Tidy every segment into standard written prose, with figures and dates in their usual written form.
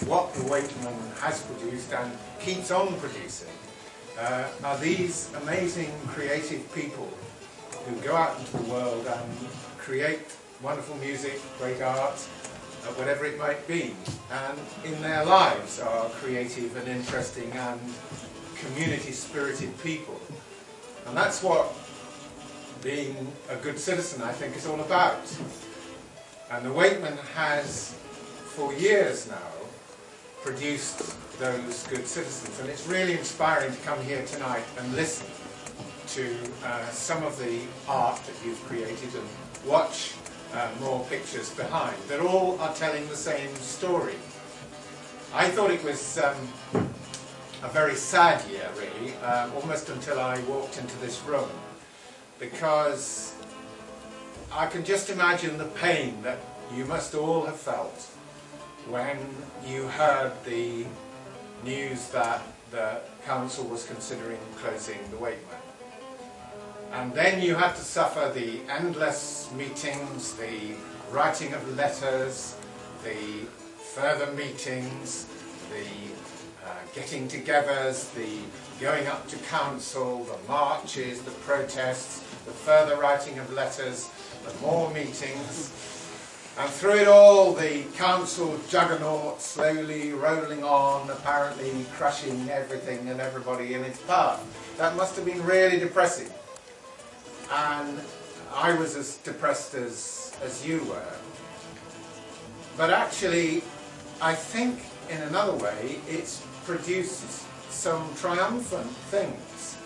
what the Wakeman has produced and keeps on producing are these amazing creative people who go out into the world and create wonderful music, great art, whatever it might be, and in their lives are creative and interesting and community-spirited people. And that's what being a good citizen, I think, is all about. And the Wakeman has, for years now, produced those good citizens. And it's really inspiring to come here tonight and listen to some of the art that you've created and watch more pictures behind that all are telling the same story. I thought it was a very sad year, really, almost until I walked into this room, because I can just imagine the pain that you must all have felt when you heard the news that the council was considering closing the Wakeman. And then you had to suffer the endless meetings, the writing of letters, the further meetings, the getting-togethers, the going up to council, the marches, the protests, the further writing of letters, the more meetings. And through it all, the council juggernaut slowly rolling on, apparently crushing everything and everybody in its path. That must have been really depressing. And I was as depressed as you were. But actually, I think in another way, it's produced some triumphant things.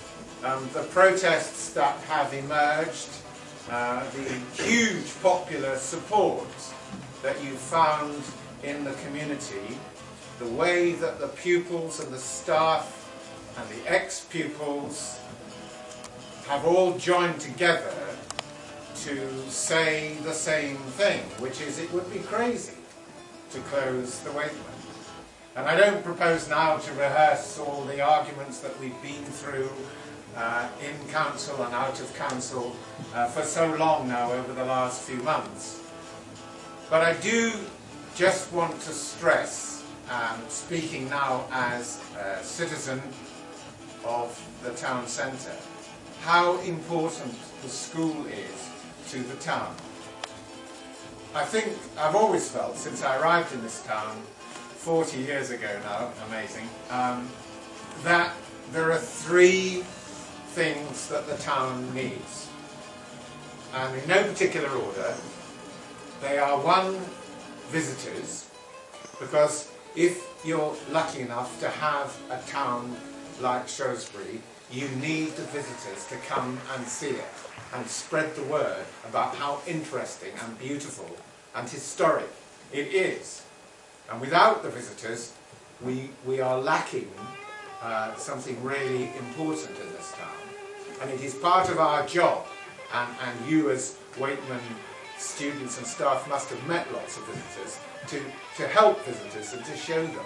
The protests that have emerged, the huge popular support that you found in the community, the way that the pupils and the staff and the ex-pupils have all joined together to say the same thing, which is it would be crazy to close the Wakeman. And I don't propose now to rehearse all the arguments that we've been through in council and out of council for so long now over the last few months. But I do just want to stress, speaking now as a citizen of the town centre, how important the school is to the town. I think I've always felt, since I arrived in this town 40 years ago now, amazing, that there are three things that the town needs. And in no particular order, they are: one, visitors, because if you're lucky enough to have a town like Shrewsbury, you need the visitors to come and see it and spread the word about how interesting and beautiful and historic it is. And without the visitors, we are lacking something really important in this town. And it is part of our job, and you as Wakeman students and staff must have met lots of visitors, to help visitors and to show them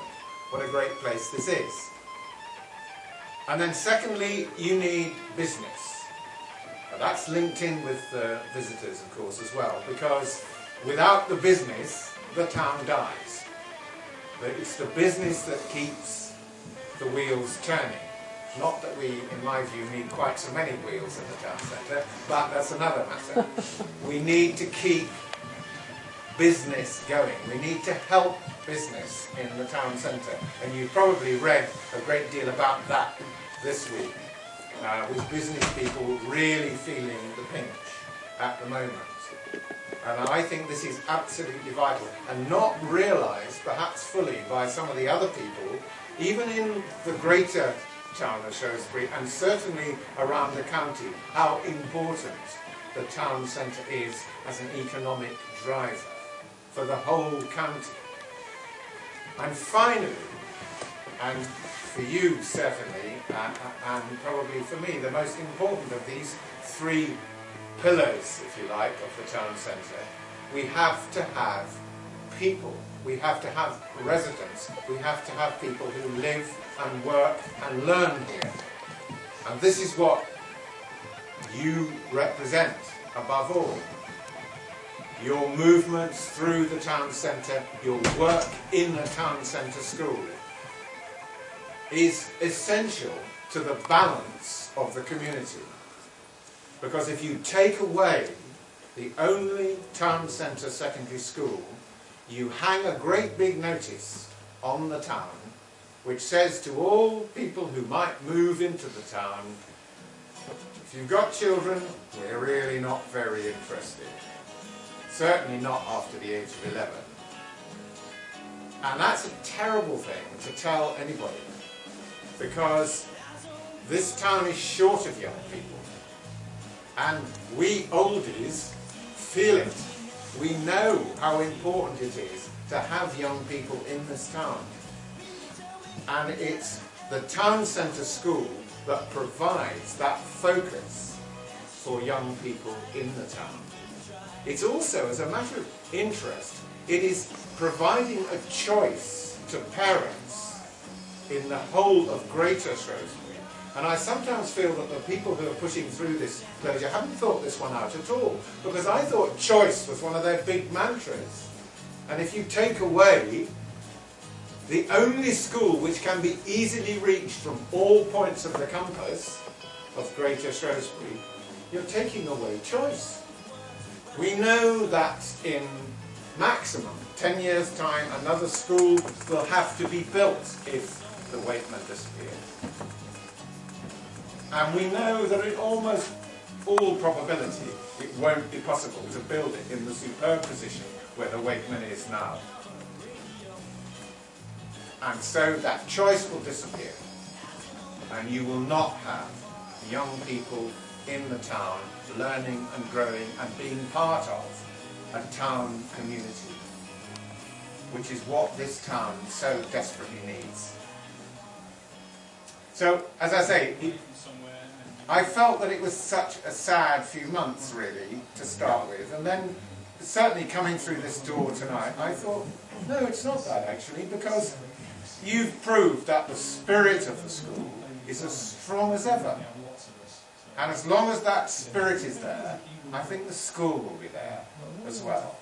what a great place this is. And then secondly, you need business. Now that's linked in with the visitors, of course, as well, because without the business, the town dies. But it's the business that keeps the wheels turning. Not that we, in my view, need quite so many wheels in the town centre, but that's another matter. We need to keep business going. We need to help business in the town centre. And you've probably read a great deal about that this week, with business people really feeling the pinch at the moment. And I think this is absolutely vital, and not realised perhaps fully by some of the other people, even in the greater town of Shrewsbury, and certainly around the county, how important the town centre is as an economic driver for the whole county. And finally, and for you certainly, and probably for me, the most important of these three pillars, if you like, of the town centre, we have to have people. We have to have residents. We have to have people who live and work and learn here. And this is what you represent above all. your movements through the town centre, your work in the town centre school is essential to the balance of the community. Because if you take away the only town centre secondary school, you hang a great big notice on the town which says to all people who might move into the town, if you've got children, we're really not very interested. Certainly not after the age of 11. And that's a terrible thing to tell anybody, because this town is short of young people. And we oldies feel it. We know how important it is to have young people in this town. And it's the town centre school that provides that focus for young people in the town. It's also, as a matter of interest, it is providing a choice to parents in the whole of Greater Shrewsbury. And I sometimes feel that the people who are pushing through this closure haven't thought this one out at all, because I thought choice was one of their big mantras. And if you take away the only school which can be easily reached from all points of the compass of Greater Shrewsbury, you're taking away choice. We know that in maximum 10 years' time another school will have to be built if the Wakeman disappears. And we know that in almost all probability it won't be possible to build it in the superb position where the Wakeman is now. And so that choice will disappear, and you will not have young people in the town learning and growing and being part of a town community, which is what this town so desperately needs. So, as I say, I felt that it was such a sad few months, really, to start with, and then certainly coming through this door tonight, I thought, no, it's not that actually, because you've proved that the spirit of the school is as strong as ever. And as long as that spirit is there, I think the school will be there as well.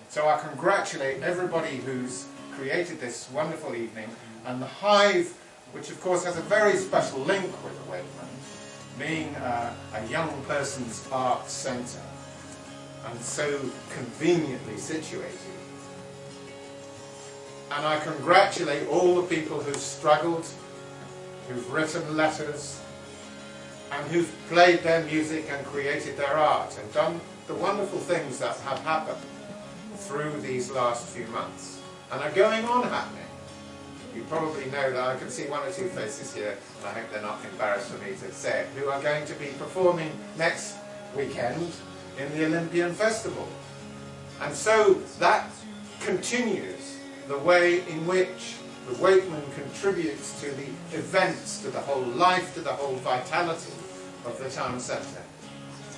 So I congratulate everybody who's created this wonderful evening, and the Hive, which of course has a very special link with the Wakeman, being a young person's arts centre, and so conveniently situated. And I congratulate all the people who've struggled, who've written letters, and who've played their music and created their art and done the wonderful things that have happened through these last few months and are going on happening. You probably know that I can see one or two faces here, and I hope they're not embarrassed for me to say it, who are going to be performing next weekend in the Olympian Festival. And so that continues the way in which the Wakeman contributes to the events, to the whole life, to the whole vitality of the town centre.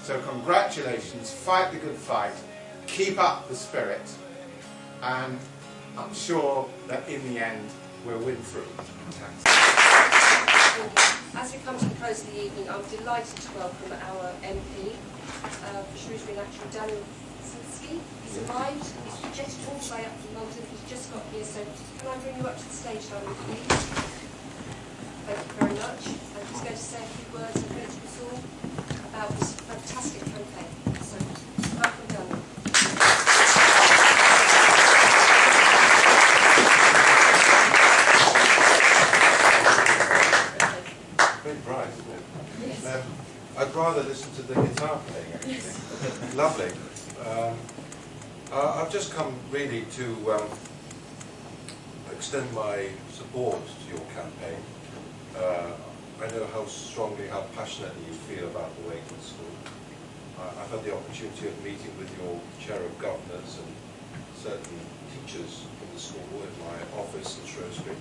So congratulations, fight the good fight, keep up the spirit, and I'm sure that in the end we'll win through. Thanks. As we come to the close of the evening, I'm delighted to welcome our MP for Shrewsbury and Action, Kawczynski. He's arrived, he's just all the way up from London, he's just got here, so can I bring you up to the stage, darling, please? Thank you very much. I'm just going to say a few words and greet us all about this fantastic campaign. So, welcome, darling. Very bright, isn't it? Yes. I'd rather listen to the guitar playing, actually. Lovely. I've just come really to extend my support to your campaign. I know how strongly, how passionately you feel about the Wakeman School. I've had the opportunity of meeting with your chair of governors and certain teachers from the school in my office in Shrewsbury.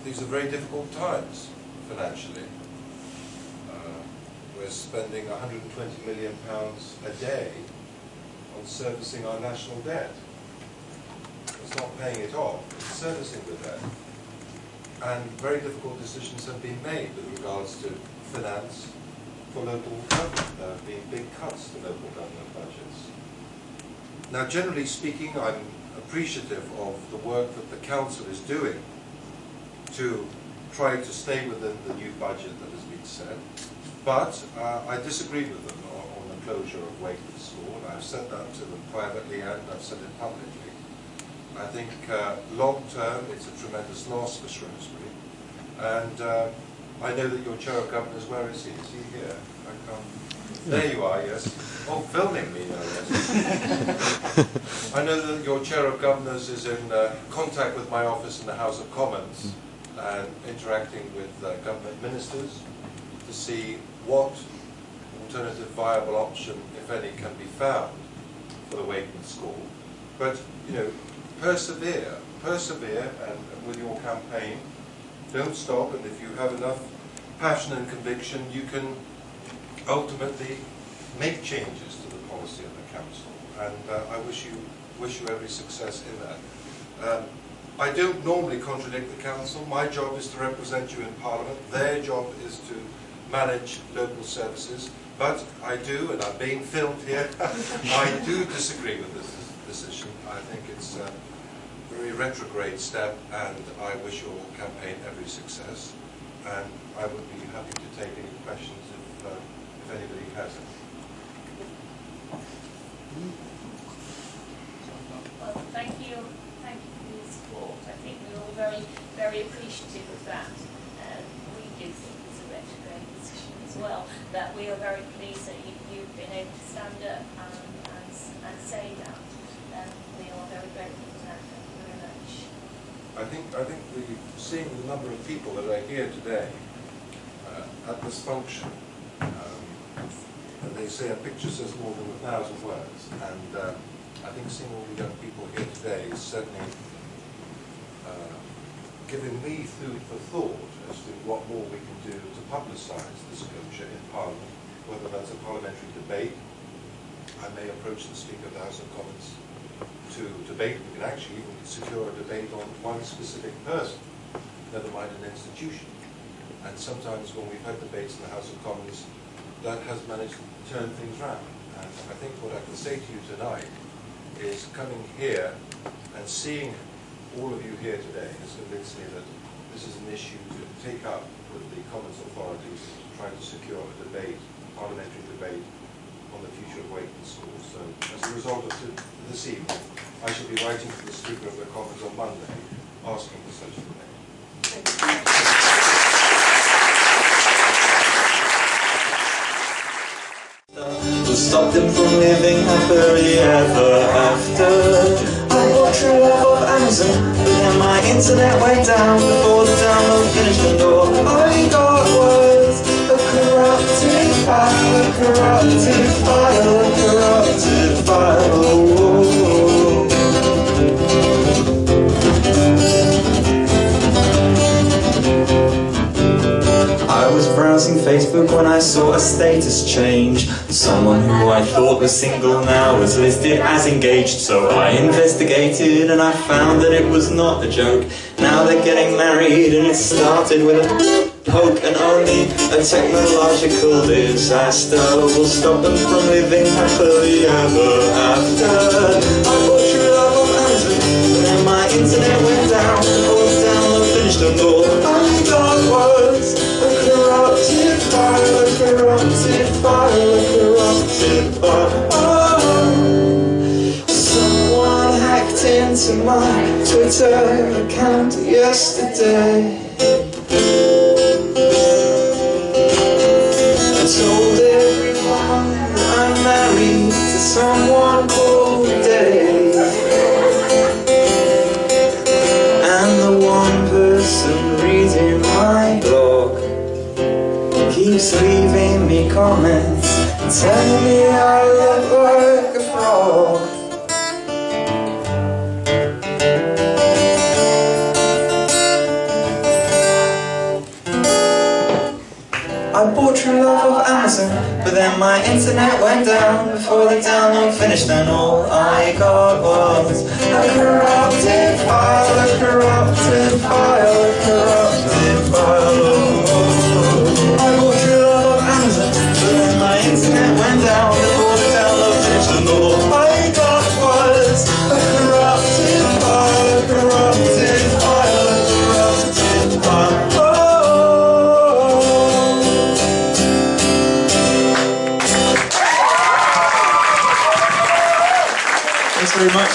These are very difficult times financially. We're spending £120 million a day on servicing our national debt. It's not paying it off, it's servicing the debt. And very difficult decisions have been made with regards to finance, for local government. There have been big cuts to local government budgets. Now, generally speaking, I'm appreciative of the work that the council is doing to try to stay within the new budget that has been set, but I disagree with them on the closure of Wakeman School. I've said that to them privately and I've said it publicly. I think long term it's a tremendous loss for Shrewsbury, and I know that your Chair of Governors, where is he? Is he here? I can't. There you are, yes. Oh, filming me, no less. I know that your Chair of Governors is in contact with my office in the House of Commons and interacting with government ministers to see what alternative viable option, if any, can be found for the Wakeman School. But, you know, persevere, and with your campaign, don't stop, and if you have enough passion and conviction, you can ultimately make changes to the policy of the council. And I wish you every success in that. I don't normally contradict the council. My job is to represent you in Parliament. Their job is to manage local services. But I do, and I'm being filmed here, I do disagree with this decision. I think it's a very retrograde step, and I wish your campaign every success. And I would be happy to take any questions if anybody has any. Well, thank you for your support. I think we're all very, very appreciative of that. We do think it's a retrograde decision as well, that we are very pleased that you've been able to stand up and say that. We are very grateful for that. Thank you very much. I think seeing the number of people that are here today at this function, and they say a picture says more than 1,000 words, and I think seeing all the young people here today is certainly giving me food for thought as to what more we can do to publicise this closure in Parliament, whether that's a parliamentary debate. I may approach the Speaker of the House of Commons to debate. We can actually even secure a debate on one specific person, never mind an institution. And sometimes when we've had debates in the House of Commons, that has managed to turn things round. And I think what I can say to you tonight is coming here and seeing all of you here today has convinced me that this is an issue to take up with the Commons authorities to try to secure a debate, parliamentary debate, on the future of Wakeman School. So as a result of this evening, I shall be writing to the Speaker of the Commons on Monday, asking for such a debate. Who stopped him from living happily ever after. I bought true love of Amazon, but then my internet went down before the download finished, and all I got was a corrupted file, a corrupted file, a corrupted file. I was browsing Facebook when I saw a status change. Someone who I thought was single now was listed as engaged. So I investigated and I found that it was not a joke. Now they're getting married and it started with a poke, and only a technological disaster will stop them from living happily ever after. I bought true love on Amazon, but then my internet went down before the download finished, and all I got was a corrupted file, a corrupted file, a corrupted file. Someone hacked into my Twitter account yesterday. I told everyone I'm married to someone called Dave, and the one person reading my blog keeps leaving me comments telling me I look like a frog. I bought true love of Amazon, but then my internet went down before the download finished, and all I got was a corrupted file, a corrupted file, a corrupted file. I bought true love of Amazon, but very much.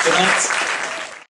Good night.